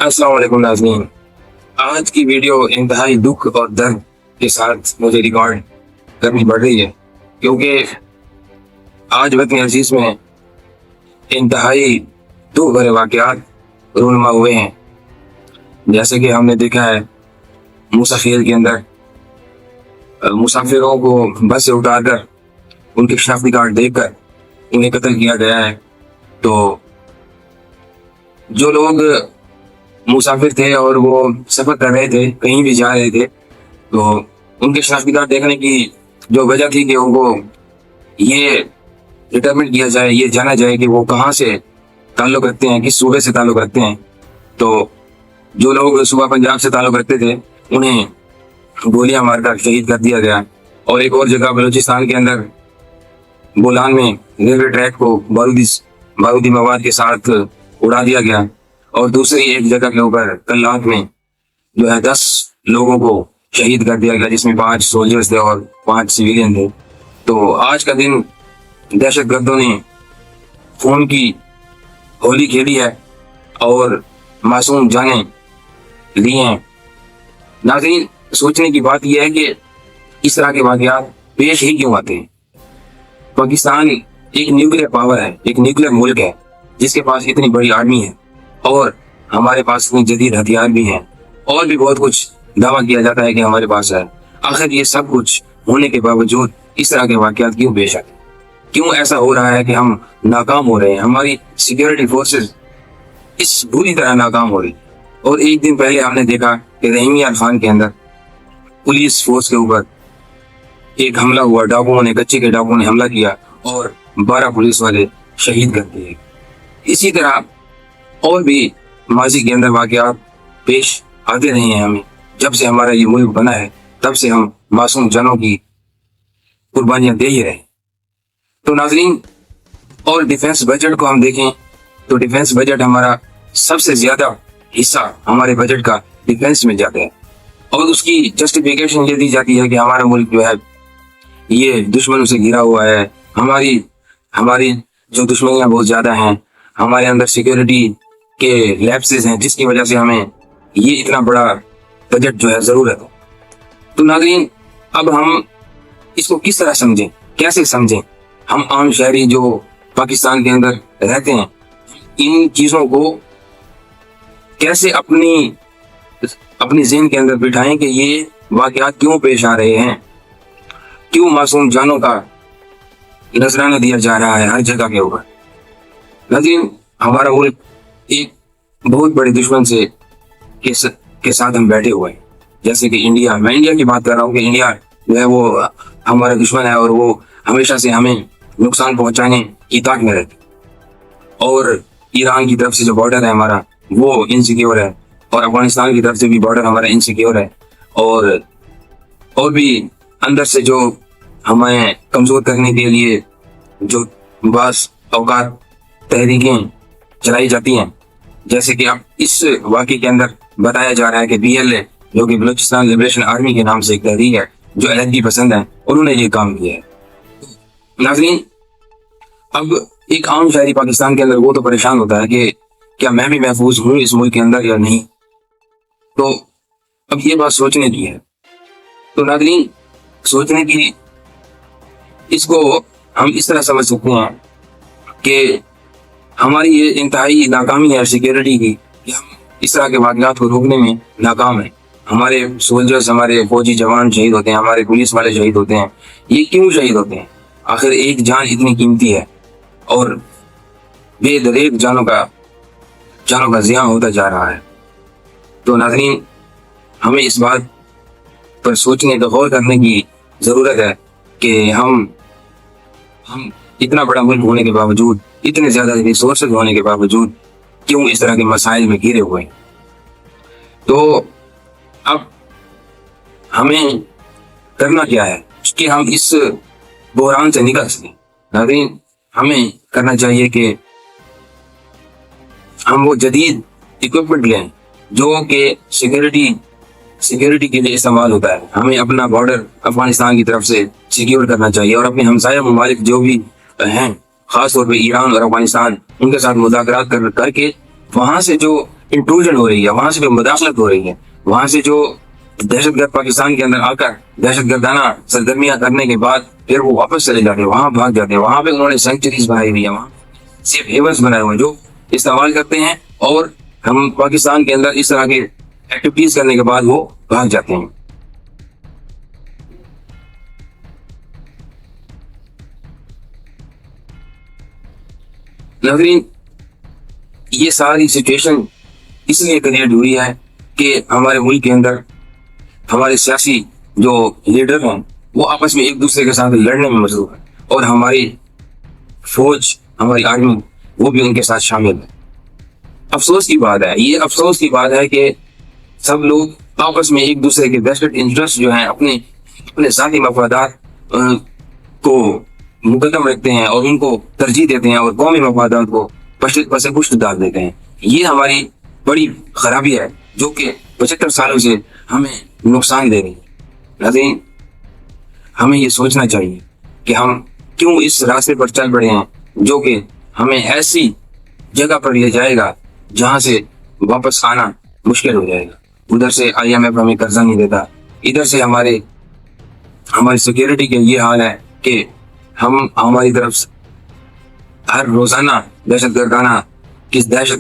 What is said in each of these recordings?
السلام علیکم ناظرین، آج کی ویڈیو انتہائی دکھ اور درد کے ساتھ مجھے ریکارڈ کرنی پڑ رہی ہے کیونکہ آج وطن عزیز میں انتہائی دکھ بھرے واقعات رونما ہوئے ہیں۔ جیسے کہ ہم نے دیکھا ہے موسیٰ خیل کے اندر مسافروں کو بس سے اتار کر ان کے شناختی کارڈ دیکھ کر انہیں قتل کیا گیا ہے۔ تو جو لوگ مسافر تھے اور وہ سفر کر رہے تھے، کہیں بھی جا رہے تھے، تو ان کے شناختی کارڈ دیکھنے کی جو وجہ تھی کہ ان کو یہ ڈٹرمنٹ کیا جائے، یہ جانا جائے کہ وہ کہاں سے تعلق رکھتے ہیں، کس صوبے سے تعلق رکھتے ہیں۔ تو جو لوگ صوبہ پنجاب سے تعلق رکھتے تھے انہیں گولیاں مار کر شہید کر دیا گیا، اور ایک اور جگہ بلوچستان کے اندر بولان میں ریلوے ٹریک کو بارودی مواد کے ساتھ اڑا دیا گیا، اور دوسری ایک جگہ کے اوپر کلات میں جو ہے 10 لوگوں کو شہید کر دیا گیا، جس میں 5 سولجرز تھے اور 5 سویلین تھے۔ تو آج کا دن دہشت گردوں نے خون کی ہولی کھیلی ہے اور معصوم جانیں لی ہیں۔ ناظرین، سوچنے کی بات یہ ہے کہ اس طرح کے واقعات پیش ہی کیوں آتے ہیں؟ پاکستان ایک نیوکلیر پاور ہے، ایک نیوکلیر ملک ہے جس کے پاس اتنی بڑی آرمی ہے، اور ہمارے پاس اتنے جدید ہتھیار بھی ہیں، اور بھی بہت کچھ دعویٰ کیا جاتا ہے کہ ہمارے پاس ہے۔ آخر یہ سب کچھ ہونے کے باوجود اس طرح کے واقعات کیوں پیش آتے ہیں؟ کیوں ایسا ہو رہا ہے کہ ہم ناکام ہو رہے ہیں؟ ہماری سیکیورٹی فورسز اس بری طرح ناکام ہو رہی۔ اور ایک دن پہلے ہم نے دیکھا کہ رحیمیہ خان کے اندر پولیس فورس کے اوپر ایک حملہ ہوا، ڈاکوؤں نے، کچے کے ڈاکوؤں نے حملہ کیا اور 12 پولیس والے شہید کر دیے۔ اسی طرح اور بھی ماضی کے اندر واقعات پیش آتے رہے ہیں ہمیں۔ جب سے ہمارا یہ ملک بنا ہے تب سے ہم معصوم جانوں کی قربانیاں دے ہی رہے ہیں۔ تو ناظرین، اور ڈیفنس بجٹ کو ہم دیکھیں تو ڈیفنس بجٹ ہمارا سب سے زیادہ حصہ ہمارے بجٹ کا ڈیفنس میں جاتا ہے، اور اس کی جسٹیفیکیشن یہ دی جاتی ہے کہ ہمارا ملک جو ہے یہ دشمنوں سے گھرا ہوا ہے، ہماری جو دشمنیاں بہت زیادہ ہیں، ہمارے اندر سیکیورٹی کے لیپسز ہیں، جس کی وجہ سے ہمیں یہ اتنا بڑا بجٹ جو ہے ضرورت ہے۔ تو ناظرین، اب ہم اس کو کس طرح سمجھیں، کیسے سمجھیں؟ ہم عام شہری جو پاکستان کے اندر رہتے ہیں، ان چیزوں کو کیسے اپنی ذہن کے اندر بٹھائیں کہ یہ واقعات کیوں پیش آ رہے ہیں، کیوں معصوم جانوں کا نذرانہ دیا جا رہا ہے ہر جگہ کے اوپر؟ ناظرین، ہمارا ملک ایک بہت بڑے دشمن کے ساتھ ہم بیٹھے ہوئے ہیں، جیسے کہ انڈیا۔ میں انڈیا کی بات کر رہا ہوں کہ انڈیا جو ہے وہ ہمارا دشمن ہے، اور وہ ہمیشہ سے ہمیں نقصان پہنچانے کی طاق میں رہتے، اور ایران کی طرف سے جو بارڈر ہے ہمارا وہ انسیکیور ہے، اور افغانستان کی طرف سے بھی بارڈر ہمارا انسیکیور ہے، اور بھی اندر سے جو ہمیں کمزور کرنے کے لیے جو بعض اوقات تحریکیں چلائی جاتی ہیں، جیسے کہ اب اس واقعے کے اندر بتایا جا رہا ہے کہ BLA جو کہ بلوچستان لبریشن آرمی کے نام سے ایک تحریک ہے، جو علیحدگی پسند ہے، انہوں نے یہ کام کیا ہے۔ ناظرین، اب ایک عام شہری پاکستان کے اندر وہ تو پریشان ہوتا ہے کہ کیا میں بھی محفوظ ہوں اس ملک کے اندر یا نہیں؟ تو اب یہ بات سوچنے کی ہے۔ تو ناظرین، سوچنے کی اس کو ہم اس طرح سمجھ سکتے ہیں کہ ہماری یہ انتہائی ناکامی ہے سیکیورٹی کی، کہ ہم اس طرح کے واقعات کو روکنے میں ناکام ہیں۔ ہمارے سولجرز، ہمارے فوجی جوان شہید ہوتے ہیں، ہمارے پولیس والے شہید ہوتے ہیں۔ یہ کیوں شہید ہوتے ہیں؟ آخر ایک جان اتنی قیمتی ہے، اور بے دریغ جانوں کا زیاں ہوتا جا رہا ہے۔ تو ناظرین، ہمیں اس بات پر سوچنے کا، غور کرنے کی ضرورت ہے کہ ہم اتنا بڑا ملک ہونے کے باوجود، اتنے زیادہ ریسورسز ہونے کے باوجود کیوں اس طرح کے مسائل میں گھرے ہوئے ہیں۔ تو اب ہمیں کرنا کیا ہے کہ ہم اس بحران سے نکل سکیں؟ ناظرین، ہمیں کرنا چاہیے کہ ہم وہ جدید اکوپمنٹ لیں جو کہ سیکیورٹی کے لیے استعمال ہوتا ہے۔ ہمیں اپنا بارڈر افغانستان کی طرف سے سیکیور کرنا چاہیے، اور اپنے ہمسایہ ممالک جو بھی ہیں، خاص طور پہ ایران اور افغانستان، ان کے ساتھ مذاکرات کر کے وہاں سے جو انٹروژن ہو رہی ہے، وہاں سے جو مداخلت ہو رہی ہے، وہاں سے جو دہشت گرد پاکستان کے اندر آ کر دہشت گردانہ سرگرمیاں کرنے کے بعد پھر وہ واپس چلے جاتے ہیں، وہاں بھاگ جاتے ہیں، وہاں پہ انہوں نے سینکچریز بنائی ہوئی ہے، وہاں سیف ہیونس بنائے ہوئے جو استعمال کرتے ہیں، اور ہم پاکستان کے اندر اس طرح کے ایکٹیویٹیز کرنے کے بعد وہ بھاگ جاتے ہیں۔ ناظرین، یہ ساری سچویشن اس لیے کریٹ ہوئی ہے کہ ہمارے ملک کے اندر ہمارے سیاسی جو لیڈر ہیں وہ آپس میں ایک دوسرے کے ساتھ لڑنے میں مصروف ہیں، اور ہماری فوج، ہماری آرمی وہ بھی ان کے ساتھ شامل ہے۔ افسوس کی بات ہے، یہ افسوس کی بات ہے کہ سب لوگ آپس میں ایک دوسرے کے بیسٹ انٹرسٹ جو ہیں اپنے ذاتی مفادات کو مقدم رکھتے ہیں اور ان کو ترجیح دیتے ہیں، اور قومی مفادات کو پشت ڈال دیتے ہیں۔ یہ ہماری بڑی خرابی ہے جو کہ 75 سالوں سے ہمیں نقصان دے رہی ہے۔ ناظرین، ہمیں یہ سوچنا چاہیے کہ ہم کیوں اس راستے پر چل پڑے ہیں جو کہ ہمیں ایسی جگہ پر لے جائے گا جہاں سے واپس آنا مشکل ہو جائے گا۔ ادھر سے IMF ہمیں قرضہ نہیں دیتا، ادھر سے ہماری سیکیورٹی کے یہ حال ہے کہ ہماری طرف سے ہر روزانہ دہشت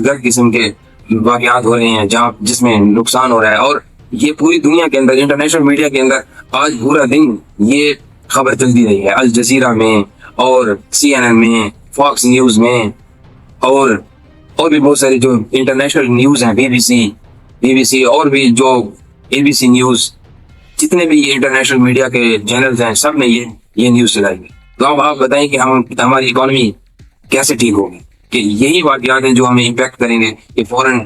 گرد قسم کے واقعات ہو رہے ہیں جس میں نقصان ہو رہا ہے، اور یہ پوری دنیا کے اندر، انٹرنیشنل میڈیا کے اندر آج پورا دن یہ خبر چلتی رہی ہے، الجزیرہ میں اور CNN میں، فاکس نیوز میں، اور بھی بہت ساری جو انٹرنیشنل نیوز ہیں، BBC اور بھی جو ABC نیوز، جتنے بھی یہ انٹرنیشنل میڈیا کے چینلز ہیں، سب میں یہ نیوز چلائی گئی۔ تو اب آپ بتائیں کہ ہماری اکانومی کیسے ٹھیک ہوگی؟ کہ یہی واقعات ہیں جو ہمیں امپیکٹ کریں گے کہ فورن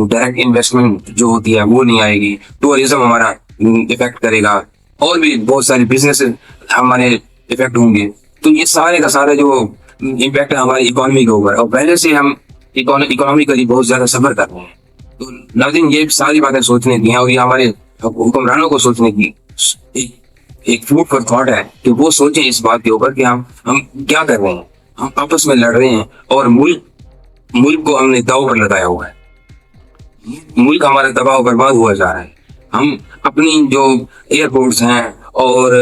ڈائریکٹ انویسٹمنٹ جو ہوتی ہے وہ نہیں آئے گی، ٹورزم ہمارا افیکٹ کرے گا، اور بھی بہت سارے بزنس ہمارے افیکٹ ہوں گے۔ تو یہ سارے کا سارا جو امپیکٹ ہے ہماری اکانومی کے اوپر، اور پہلے سے ہم اکانومیکلی بہت زیادہ سفر کر رہے ہیں۔ تو ناظرین، یہ ساری باتیں سوچنے کی ہیں، اور یہ ہمارے حکمرانوں کو سوچنے کی ایک فوڈ فار تھاٹ ہے کہ وہ سوچیں اس بات کے اوپر کہ ہم کیا کر رہے ہیں۔ ہم آپس میں لڑ رہے ہیں، اور ملک کو ہم نے داؤ پر لگایا ہوا ہے، ملک ہمارا تباہ و برباد ہوا جا رہا ہے۔ ہم اپنی جو ایئرپورٹس ہیں اور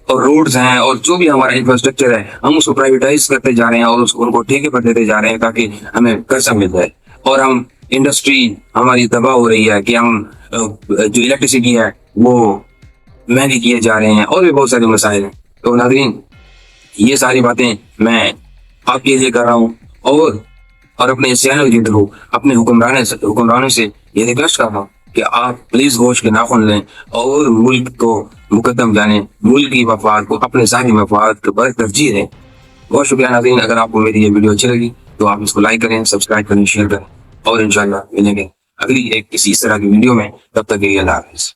روڈز ہیں اور جو بھی ہمارا انفراسٹرکچر ہے، ہم اس کو پرائیویٹائز کرتے جا رہے ہیں اور ان کو ٹھیکے پر دیتے جا رہے ہیں تاکہ ہمیں قرضہ مل جائے، اور ہم انڈسٹری ہماری تباہ ہو رہی ہے کہ ہم جو الیکٹریسٹی ہے وہ مہنگی کیے جا رہے ہیں، اور بھی بہت سارے مسائل ہیں۔ تو ناظرین، یہ ساری باتیں میں آپ کے لیے کر رہا ہوں، اور اپنے اس چینل کے تھرو اپنے حکمرانوں سے یہ ریکویسٹ کر رہا ہوں کہ آپ پلیز ہوش کے ناخن لیں اور ملک کو مقدم جانیں، ملک کی مفاد کو اپنے ذاتی مفاد پر ترجیح دیں۔ بہت شکریہ ناظرین، اگر آپ کو میری یہ ویڈیو اچھی لگی تو آپ اس کو لائک کریں، سبسکرائب کریں، شیئر کریں، اور انشاءاللہ ملیں گے اگلی ایک کسی اس طرح کی ویڈیو میں۔ تب تک کے لیے اللہ حافظ۔